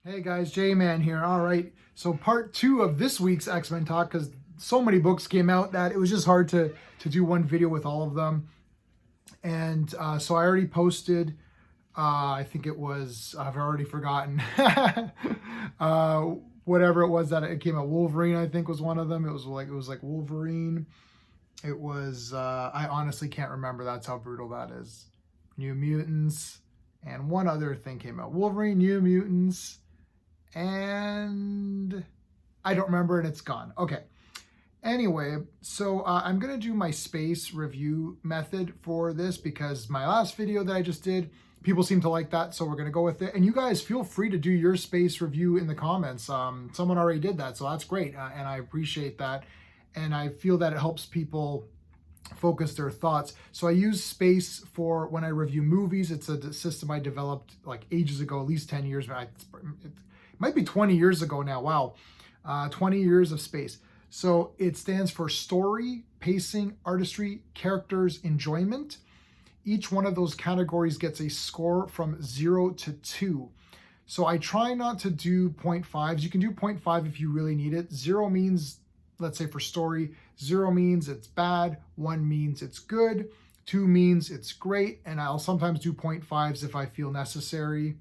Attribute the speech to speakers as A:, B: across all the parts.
A: Hey guys, J-Man here. All right, so part two of this week's X-Men talk, because so many books came out that it was just hard to do one video with all of them. And so I already posted, I think it was, I've already forgotten, uh, whatever it was that it came out. Wolverine, I think, was one of them. It was like Wolverine. It was, I honestly can't remember. That's how brutal that is. New Mutants, and one other thing came out. Wolverine, New Mutants, and I don't remember, and it's gone. Okay. Anyway, so I'm going to do my space review method for this because my last video that I just did, people seem to like that, so we're going to go with it. And you guys feel free to do your space review in the comments. Someone already did that, so that's great, and I appreciate that. And I feel that it helps people focus their thoughts. So I use space for when I review movies. It's a system I developed like ages ago, at least 10 years. It might be 20 years ago now. Wow. 20 years of space. So it stands for story, pacing, artistry, characters, enjoyment. Each one of those categories gets a score from 0 to 2. So I try not to do 0.5s. You can do 0.5 if you really need it. 0 means, let's say for story, 0 means it's bad, 1 means it's good, 2 means it's great, and I'll sometimes do 0.5s if I feel necessary,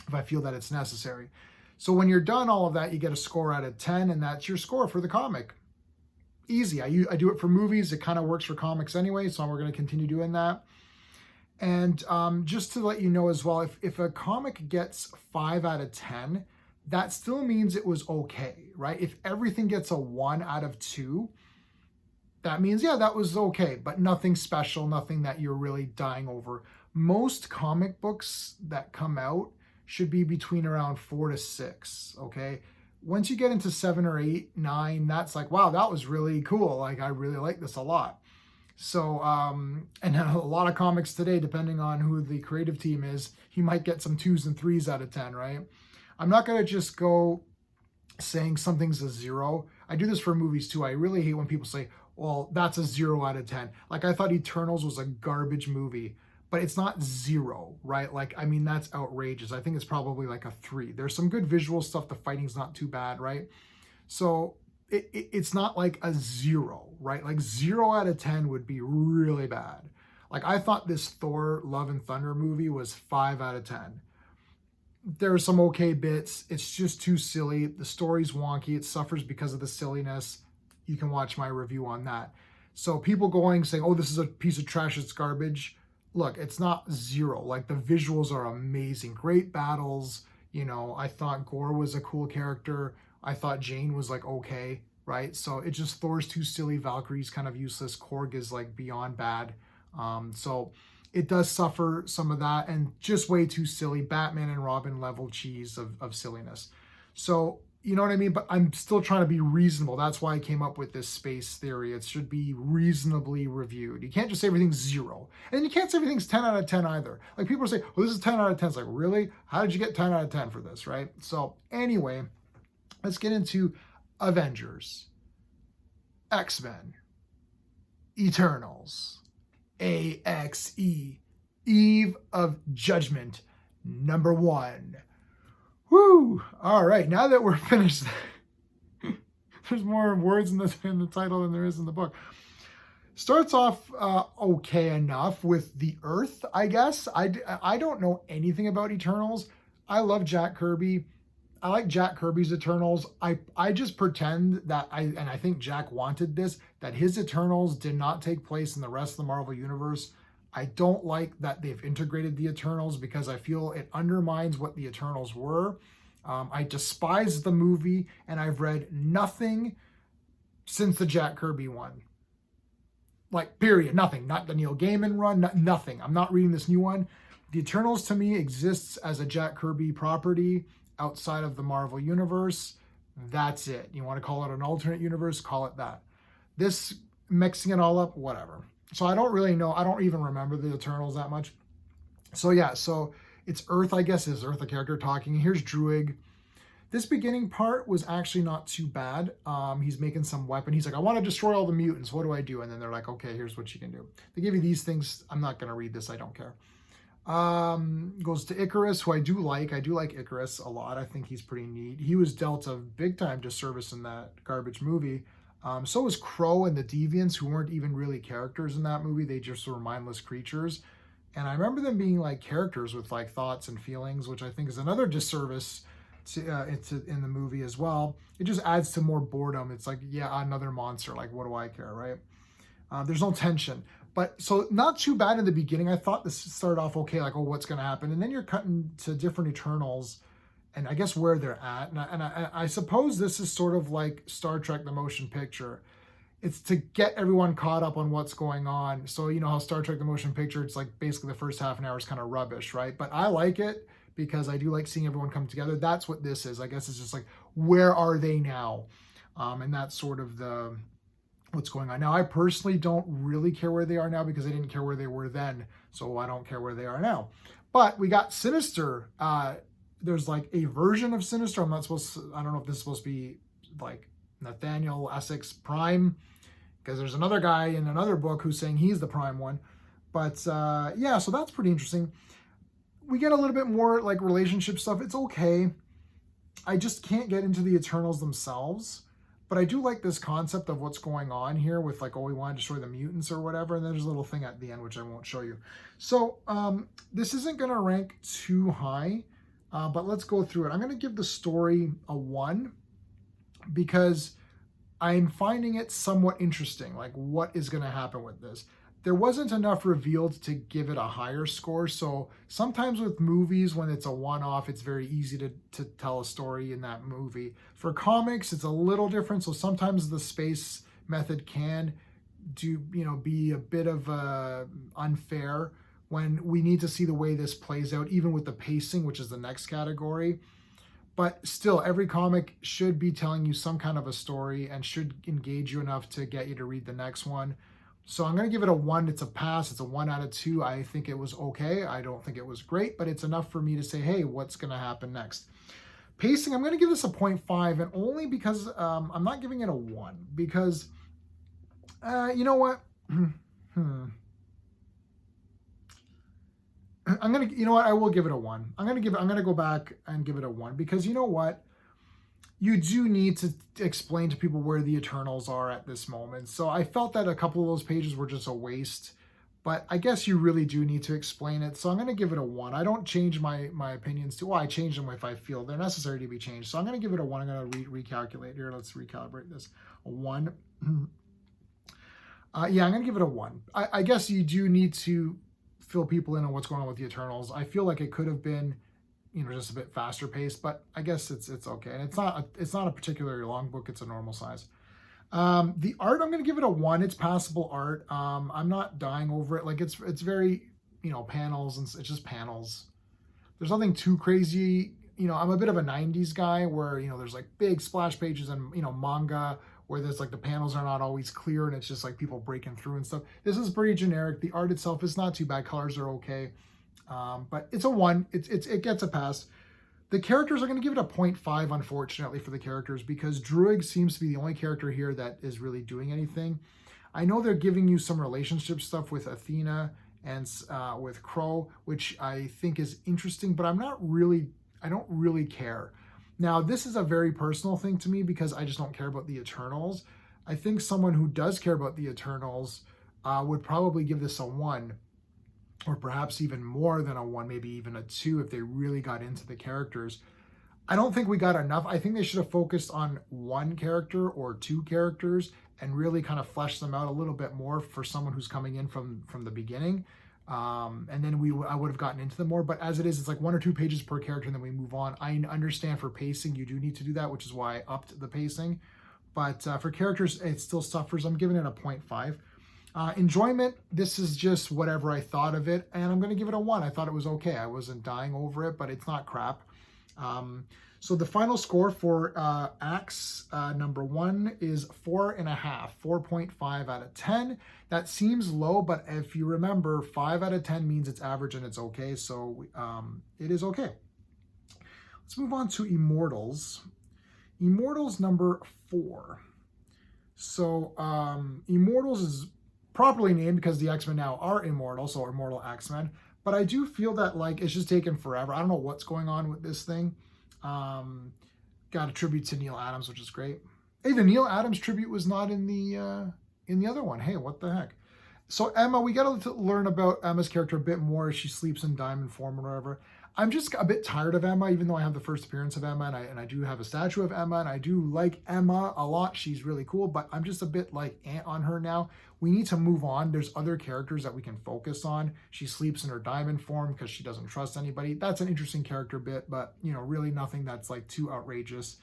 A: if I feel that it's necessary. So when you're done all of that, you get a score out of 10, and that's your score for the comic. Easy. I do it for movies. It kind of works for comics anyway, so we're going to continue doing that. And just to let you know as well, if a comic gets 5 out of 10, that still means it was okay, right? If everything gets a 1 out of 2, that means, yeah, that was okay, but nothing special, nothing that you're really dying over. Most comic books that come out should be between around 4 to 6, okay? Once you get into 7 or 8, 9, that's like, wow, that was really cool. Like, I really like this a lot. So, and a lot of comics today, depending on who the creative team is, you might get some 2s and 3s out of 10, right? I'm not going to just go saying something's a 0. I do this for movies too. I really hate when people say, well, that's a 0 out of 10. Like, I thought Eternals was a garbage movie, but it's not 0, right? Like, I mean, that's outrageous. I think it's probably like a 3. There's some good visual stuff. The fighting's not too bad, right? So it's not like a 0, right? Like 0 out of 10 would be really bad. Like, I thought this Thor Love and Thunder movie was 5 out of 10. There are some okay bits. It's just too silly. The story's wonky. It suffers because of the silliness. You can watch my review on that. So people going saying, oh, this is a piece of trash, it's garbage. Look, it's not 0. Like, the visuals are amazing. Great battles. You know, I thought Gore was a cool character. I thought Jane was like okay, right? So it just, Thor's too silly. Valkyrie's kind of useless. Korg is like beyond bad. So it does suffer some of that, and just way too silly. Batman and Robin level cheese of silliness. So, you know what I mean? But I'm still trying to be reasonable. That's why I came up with this space theory. It should be reasonably reviewed. You can't just say everything's 0. And you can't say everything's 10 out of 10 either. Like, people say, well, this is 10 out of 10. It's like, really? How did you get 10 out of 10 for this, right? So anyway, let's get into Avengers, X-Men, Eternals, A.X.E, Eve of Judgment, #1. Woo! All right, now that we're finished, there's more words in the title than there is in the book. Starts off okay enough with the Earth, I guess. I don't know anything about Eternals. I love Jack Kirby. I like Jack Kirby's Eternals. I just pretend that and I think Jack wanted this, that his Eternals did not take place in the rest of the Marvel Universe. I don't like that they've integrated the Eternals because I feel it undermines what the Eternals were. I despise the movie, and I've read nothing since the Jack Kirby one. Like, period, nothing. Not the Neil Gaiman run, nothing. I'm not reading this new one. The Eternals, to me, exists as a Jack Kirby property outside of the Marvel Universe. That's it. You want to call it an alternate universe, call it that. This, mixing it all up, whatever. So I don't really know. I don't even remember the Eternals that much. So yeah, so it's Earth, I guess. Is Earth a character talking? Here's Druig. This beginning part was actually not too bad. He's making some weapon. He's like, I want to destroy all the mutants. What do I do? And then they're like, okay, here's what you can do. They give you these things. I'm not going to read this. I don't care. Goes to Icarus, who I do like. I do like Icarus a lot. I think he's pretty neat. He was dealt a big time disservice in that garbage movie. So was Crow and the Deviants, who weren't even really characters in that movie. They just were mindless creatures. And I remember them being like characters with like thoughts and feelings, which I think is another disservice in the movie as well. It just adds to more boredom. It's like, yeah, another monster. Like, what do I care, right? There's no tension. But so not too bad in the beginning. I thought this started off okay, like, oh, what's going to happen? And then you're cutting to different Eternals and I guess where they're at. And I suppose this is sort of like Star Trek, the motion picture. It's to get everyone caught up on what's going on. So, you know how Star Trek, the motion picture, it's like basically the first half an hour is kind of rubbish, right? But I like it because I do like seeing everyone come together. That's what this is. I guess it's just like, where are they now? And that's sort of the what's going on. Now, I personally don't really care where they are now because I didn't care where they were then. So I don't care where they are now. But we got Sinister. There's like a version of Sinister. I don't know if this is supposed to be like Nathaniel Essex Prime, because there's another guy in another book who's saying he's the Prime one. But yeah, so that's pretty interesting. We get a little bit more like relationship stuff. It's okay. I just can't get into the Eternals themselves. But I do like this concept of what's going on here with like, oh, we want to destroy the mutants or whatever. And then there's a little thing at the end, which I won't show you. So this isn't going to rank too high, but let's go through it. I'm going to give the story a 1 because I'm finding it somewhat interesting. Like, what is going to happen with this? There wasn't enough revealed to give it a higher score. So sometimes with movies, when it's a one-off, it's very easy to tell a story in that movie. For comics, it's a little different. So sometimes the space method can be a bit of unfair when we need to see the way this plays out, even with the pacing, which is the next category. But still, every comic should be telling you some kind of a story and should engage you enough to get you to read the next one. So I'm going to give it a 1. It's a pass. It's a 1 out of 2. I think it was okay. I don't think it was great, but it's enough for me to say, hey, what's going to happen next? Pacing, I'm going to give this a 0.5, and only because I'm not giving it a 1, because you know what? I will give it a 1. I'm going to go back and give it a 1, because you know what? You do need to explain to people where the Eternals are at this moment. So I felt that a couple of those pages were just a waste, but I guess you really do need to explain it. So I'm going to give it a 1. I don't change my opinions to, I change them if I feel they're necessary to be changed. So I'm going to give it a 1. I'm going to recalculate here. Let's recalibrate this. A 1. Yeah, I'm going to give it a 1. I guess you do need to fill people in on what's going on with the Eternals. I feel like it could have been, just a bit faster paced, but I guess it's okay. And it's not a particularly long book. It's a normal size. The art, I'm going to give it a 1. It's passable art. I'm not dying over it. Like it's very, panels, and it's just panels. There's nothing too crazy. I'm a bit of a 90s guy where, there's like big splash pages and, manga where there's like the panels are not always clear and it's just like people breaking through and stuff. This is pretty generic. The art itself is not too bad. Colors are okay. But it's a 1. It gets a pass. The characters are going to give it a 0.5, unfortunately, for the characters, because Druig seems to be the only character here that is really doing anything. I know they're giving you some relationship stuff with Athena and with Crow, which I think is interesting, but I don't really care. Now, this is a very personal thing to me because I just don't care about the Eternals. I think someone who does care about the Eternals would probably give this a 1. Or perhaps even more than a 1, maybe even a 2 if they really got into the characters. I don't think we got enough. I think they should have focused on 1 character or 2 characters and really kind of fleshed them out a little bit more for someone who's coming in from the beginning. And then I would have gotten into them more. But as it is, it's like 1 or 2 pages per character and then we move on. I understand for pacing, you do need to do that, which is why I upped the pacing. But for characters, it still suffers. I'm giving it a 0.5. Enjoyment, this is just whatever I thought of it, and I'm going to give it a 1. I thought it was okay. I wasn't dying over it, but it's not crap. So the final score for A.X.E. Number 1 is 4.5, 4.5 out of 10. That seems low, but if you remember, 5 out of 10 means it's average and it's okay, so it is okay. Let's move on to Immortals. Immortals number 4. So Immortals is properly named because the X-Men now are immortal, so Immortal X-Men. But I do feel that like it's just taken forever. I don't know what's going on with this thing. Got a tribute to Neil Adams, which is great. Hey, the Neil Adams tribute was not in the other one. Hey, what the heck? So Emma, we got to learn about Emma's character a bit more. She sleeps in diamond form or whatever. I'm just a bit tired of Emma, even though I have the first appearance of Emma, and I do have a statue of Emma, and I do like Emma a lot. She's really cool, but I'm just a bit like on her now. We need to move on. There's other characters that we can focus on. She sleeps in her diamond form because she doesn't trust anybody. That's an interesting character bit, but really nothing that's like too outrageous.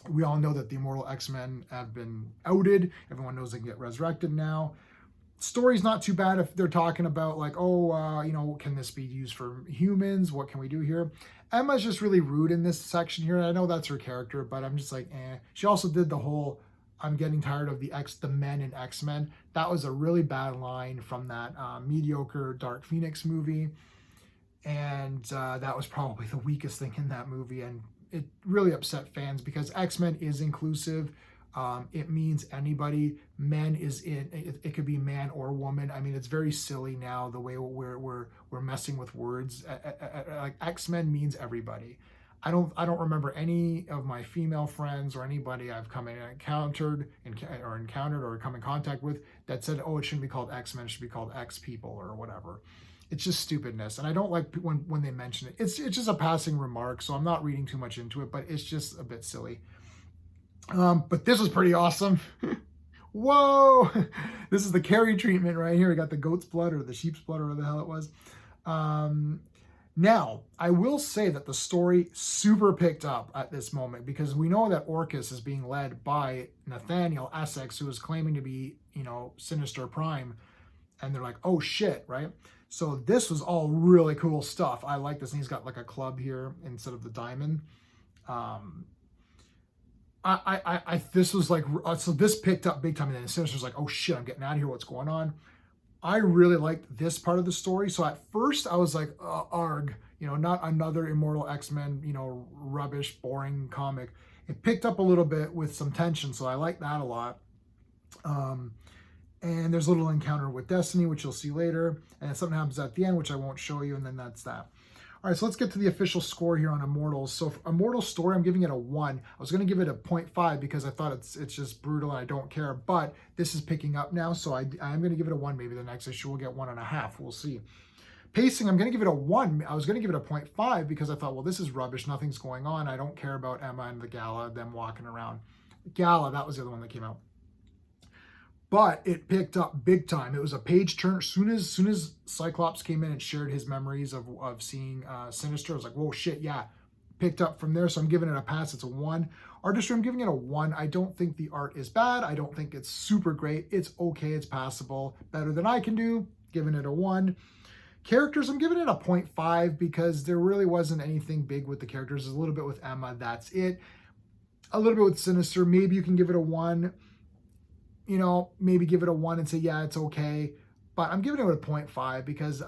A: We all know that the Immortal X-Men have been outed. Everyone knows they can get resurrected now. Story's not too bad if they're talking about like, can this be used for humans? What can we do here? Emma's just really rude in this section here. I know that's her character, but I'm just like, eh. She also did the whole, I'm getting tired of the men in X-Men. That was a really bad line from that mediocre Dark Phoenix movie. And that was probably the weakest thing in that movie. And it really upset fans because X-Men is inclusive. It means anybody. Men is in it could be man or woman. I mean, it's very silly now the way we're messing with words. Like X-Men means everybody. I don't remember any of my female friends or anybody I've come and encountered or come in contact with that said, oh, it shouldn't be called X-Men, it should be called X people or whatever. It's just stupidness, and I don't like when they mention it. It's just a passing remark, so I'm not reading too much into it, but it's just a bit silly. But this was pretty awesome. Whoa! This is the Carrie treatment right here. We got the goat's blood or the sheep's blood or whatever the hell it was. Now, I will say that the story super picked up at this moment because we know that Orchis is being led by Nathaniel Essex, who is claiming to be, Sinister Prime. And they're like, oh shit, right? So this was all really cool stuff. I like this. And he's got like a club here instead of the diamond. This was like, so this picked up big time. And then Sinister's like, oh shit, I'm getting out of here. What's going on? I really liked this part of the story. So at first I was like, arg, not another Immortal X-Men, rubbish, boring comic. It picked up a little bit with some tension. So I like that a lot. And there's a little encounter with Destiny, which you'll see later. And something happens at the end, which I won't show you. And then that's that. All right, so let's get to the official score here on Immortals. So for Immortal story, I'm giving it a 1. I was going to give it a 0.5 because I thought it's just brutal and I don't care. But this is picking up now, so I am going to give it a 1. Maybe the next issue will get 1.5. We'll see. Pacing, I'm going to give it a 1. I was going to give it a 0.5 because I thought, well, this is rubbish. Nothing's going on. I don't care about Emma and the Gala, them walking around. Gala, that was the other one that came out. But it picked up big time. It was a page turner. As soon as Cyclops came in and shared his memories of seeing Sinister, I was like, whoa, shit, yeah. Picked up from there, so I'm giving it a pass. It's a 1. Artistry, I'm giving it a 1. I don't think the art is bad. I don't think it's super great. It's okay. It's passable. Better than I can do. Giving it a 1. Characters, I'm giving it a 0.5 because there really wasn't anything big with the characters. There's a little bit with Emma. That's it. A little bit with Sinister. Maybe you can give it a 1. Maybe give it a 1 and say, yeah, it's okay. But I'm giving it a 0.5 because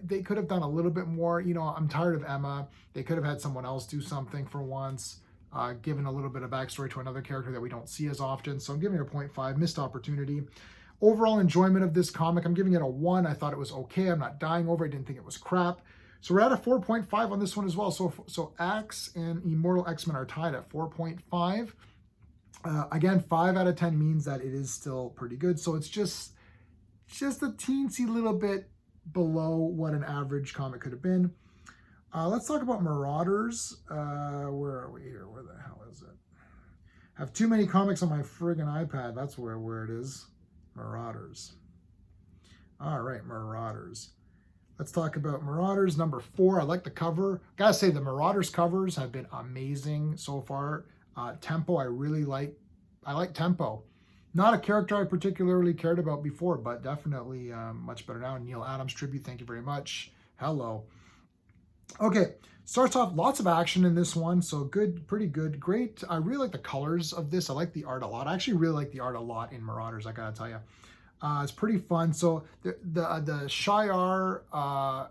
A: they could have done a little bit more. I'm tired of Emma. They could have had someone else do something for once, given a little bit of backstory to another character that we don't see as often. So I'm giving it a 0.5, missed opportunity. Overall enjoyment of this comic, I'm giving it a 1. I thought it was okay. I'm not dying over it. I didn't think it was crap. So we're at a 4.5 on this one as well. So A.X.E and Immortal X-Men are tied at 4.5. Again, 5 out of 10 means that it is still pretty good. So it's just a teensy little bit below what an average comic could have been. Let's talk about Marauders. Where are we here? Where the hell is it? I have too many comics on my friggin' iPad. That's where it is. Marauders. All right, Marauders. Let's talk about Marauders number 4. I like the cover. Gotta say, the Marauders covers have been amazing so far. Tempo, I really like. I like Tempo. Not a character I particularly cared about before, but definitely much better now. Neil Adams tribute, thank you very much. Hello. Okay, starts off lots of action in this one, so good, pretty good, great. I really like the colors of this. I like the art a lot. I actually really like the art a lot in Marauders, I gotta tell you. It's pretty fun. So the Shi'ar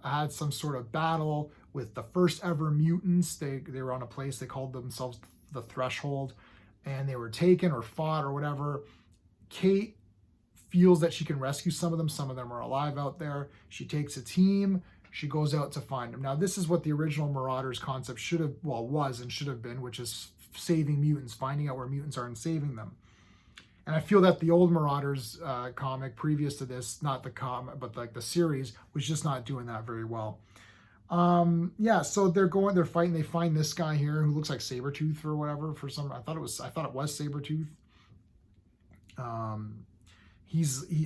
A: had some sort of battle with the first ever mutants. They were on a place, they called themselves the Threshold, and they were taken or fought or whatever. Kate feels that she can rescue some of them. Some of them are alive out there. She takes a team. She goes out to find them. Now, this is what the original Marauders concept should have, well, was and should have been, which is saving mutants, finding out where mutants are and saving them. And I feel that the old Marauders comic previous to this, not the comic, but like the series, was just not doing that very well. Yeah, so they're fighting. They find this guy here who looks like Sabretooth or whatever for some. I thought it was Sabretooth. I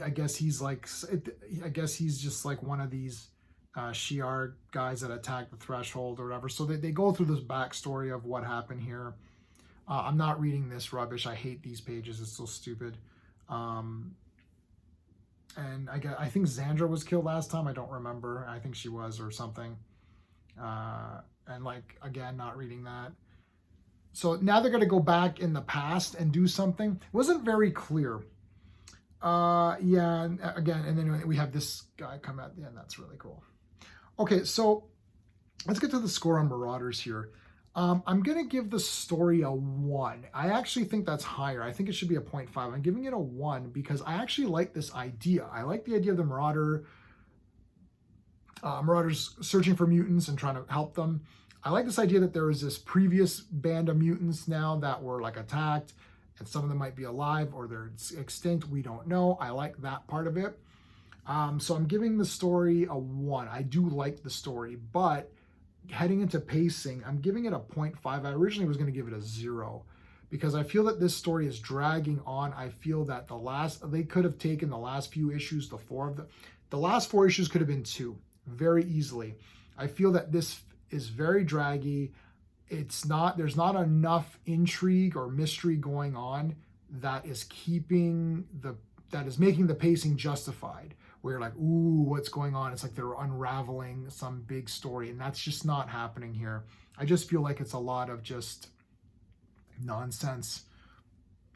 A: guess he's just like one of these Shi'ar guys that attack the Threshold or whatever. So they go through this backstory of what happened here. I'm not reading this rubbish. I hate these pages. It's so stupid. And I think Xandra was killed last time. I don't remember. I think she was or something. And like, again, not reading that. So now they're going to go back in the past and do something. It wasn't very clear. Yeah, and again, and then we have this guy come at the end. That's really cool. Okay, so let's get to the score on Marauders here. I'm going to give the story a 1. I actually think that's higher. I think it should be a 0.5. I'm giving it a 1 because I actually like this idea. I like the idea of the Marauders searching for mutants and trying to help them. I like this idea that there is this previous band of mutants now that were like attacked, and some of them might be alive or they're extinct. We don't know. I like that part of it. So I'm giving the story a 1. I do like the story, but heading into pacing, I'm giving it a 0.5. I originally was going to give it a 0 because I feel that this story is dragging on. I feel that they could have taken the last few issues, the last 4 issues could have been 2 very easily. I feel that this is very draggy. There's not enough intrigue or mystery going on that is making the pacing justified. Where you're like, ooh, what's going on? It's like they're unraveling some big story, and that's just not happening here. I just feel like it's a lot of just nonsense,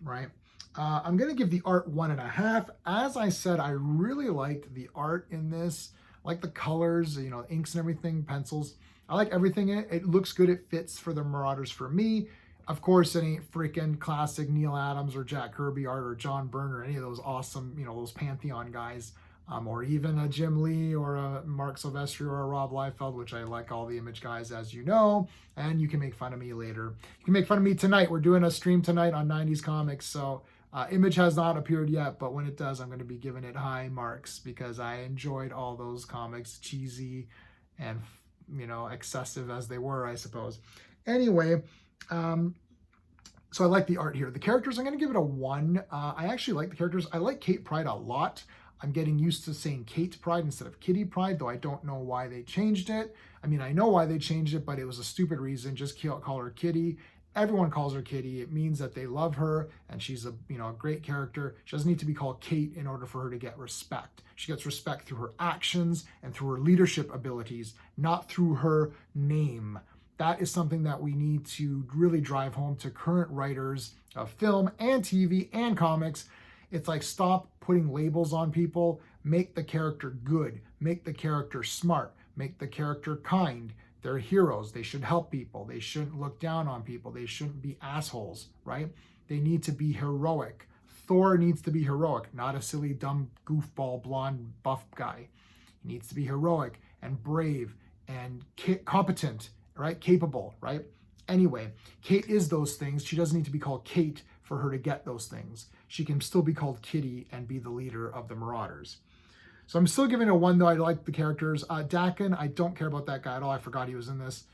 A: right? I'm gonna give the art 1.5. As I said, I really liked the art in this. I like the colors, inks and everything, pencils. I like everything in it. It looks good. It fits for the Marauders for me. Of course, it ain't freaking classic Neil Adams or Jack Kirby art or John Byrne or any of those awesome, those Pantheon guys. Or even a Jim Lee or a Mark Silvestri or a Rob Liefeld, which I like all the Image guys, as you know, and you can make fun of me later. You can make fun of me tonight. We're doing a stream tonight on 90s comics, so Image has not appeared yet, but when it does, I'm going to be giving it high marks because I enjoyed all those comics, cheesy and, excessive as they were, I suppose. Anyway, so I like the art here. The characters, I'm going to give it a 1. I actually like the characters. I like Kate Pryde a lot. I'm getting used to saying Kate Pryde instead of Kitty Pryde, though I don't know why they changed it. I mean, I know why they changed it, but it was a stupid reason. Just call her Kitty. Everyone calls her Kitty. It means that they love her, and she's a great character. She doesn't need to be called Kate in order for her to get respect. She gets respect through her actions and through her leadership abilities, not through her name. That is something that we need to really drive home to current writers of film and TV and comics. It's like, stop putting labels on people. Make the character good. Make the character smart. Make the character kind. They're heroes. They should help people. They shouldn't look down on people. They shouldn't be assholes, right? They need to be heroic. Thor needs to be heroic, not a silly, dumb, goofball, blonde, buff guy. He needs to be heroic and brave and competent, right? Capable, right? Anyway, Kate is those things. She doesn't need to be called Kate for her to get those things. She can still be called Kitty and be the leader of the Marauders. So I'm still giving it a 1, though. I like the characters. Dakin, I don't care about that guy at all. I forgot he was in this.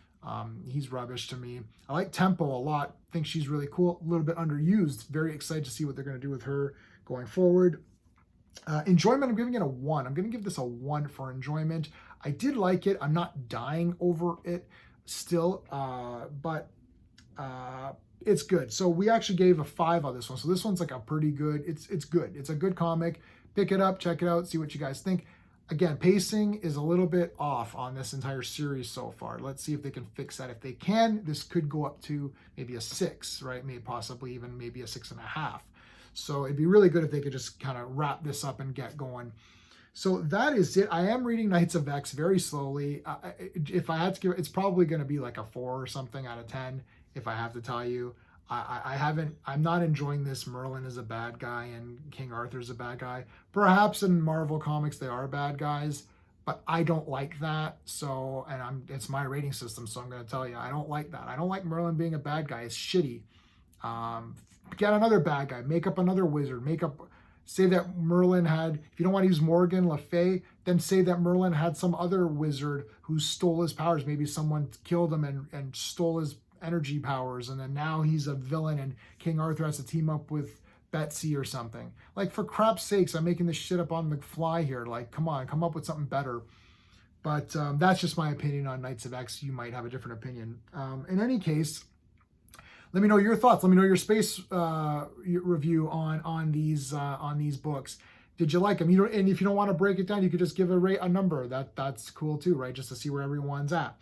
A: He's rubbish to me. I like Tempo a lot. Think she's really cool. A little bit underused. Very excited to see what they're going to do with her going forward. Enjoyment, I'm giving it a 1. I'm going to give this a 1 for enjoyment. I did like it. I'm not dying over it still, but it's good. So we actually gave a 5 on this one. So this one's like a pretty good, it's good. It's a good comic. Pick it up, check it out, see what you guys think. Again, pacing is a little bit off on this entire series so far. Let's see if they can fix that. If they can, this could go up to maybe a 6, right? Maybe possibly even maybe a 6.5. So it'd be really good if they could just kind of wrap this up and get going. So that is it. I am reading Knights of X very slowly. If I had to give it, it's probably going to be like a 4 or something out of 10, if I have to tell you. I'm not enjoying this. Merlin is a bad guy and King Arthur's a bad guy. Perhaps in Marvel Comics they are bad guys, but I don't like that. So, and it's my rating system, so I'm going to tell you, I don't like that. I don't like Merlin being a bad guy. It's shitty. Get another bad guy. Make up another wizard. Say that Merlin had, if you don't want to use Morgan Le Fay, then say that Merlin had some other wizard who stole his powers. Maybe someone killed him and stole his energy powers, and then now he's a villain and King Arthur has to team up with Betsy or something. Like, for crap's sakes, I'm making this shit up on the fly here. Like, come on, come up with something better. But that's just my opinion on Knights of X. You might have a different opinion. In any case, let me know your thoughts. Let me know your space review on these books. Did you like them? And if you don't want to break it down, you could just give a number. That's cool too, right? Just to see where everyone's at.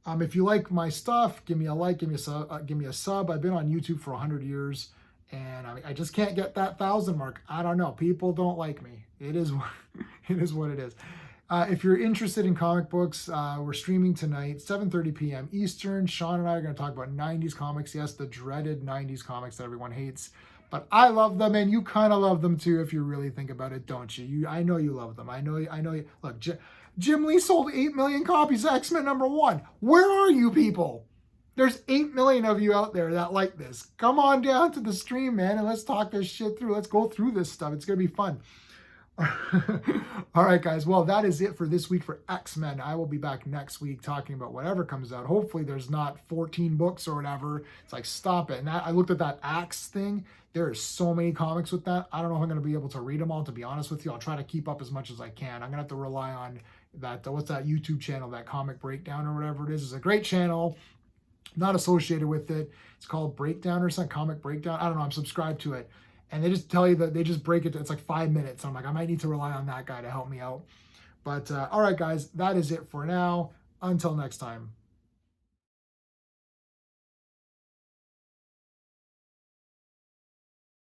A: If you like my stuff, give me a like, give me a sub. I've been on YouTube for 100 years, and I just can't get that 1,000 mark. I don't know. People don't like me. It is what it is. If you're interested in comic books, we're streaming tonight, 7:30 p.m. Eastern. Sean and I are going to talk about 90s comics. Yes, the dreaded 90s comics that everyone hates. But I love them, and you kind of love them too if you really think about it, don't you? I know you love them. I know you. Look, Jim Lee sold 8 million copies of X-Men #1. Where are you people? There's 8 million of you out there that like this. Come on down to the stream, man, and let's talk this shit through. Let's go through this stuff. It's going to be fun. All right, guys. Well, that is it for this week for X-Men. I will be back next week talking about whatever comes out. Hopefully there's not 14 books or whatever. It's like, stop it. And I looked at that A.X.E thing. There are so many comics with that. I don't know if I'm going to be able to read them all, to be honest with you. I'll try to keep up as much as I can. I'm going to have to rely on that, what's that YouTube channel, that Comic Breakdown or whatever it is. It's a great channel. Not associated with it. It's called Breakdown or something, Comic Breakdown. I don't know. I'm subscribed to it. And they just tell you that they just break it. It's like 5 minutes. I'm like, I might need to rely on that guy to help me out. But all right, guys, that is it for now. Until next time.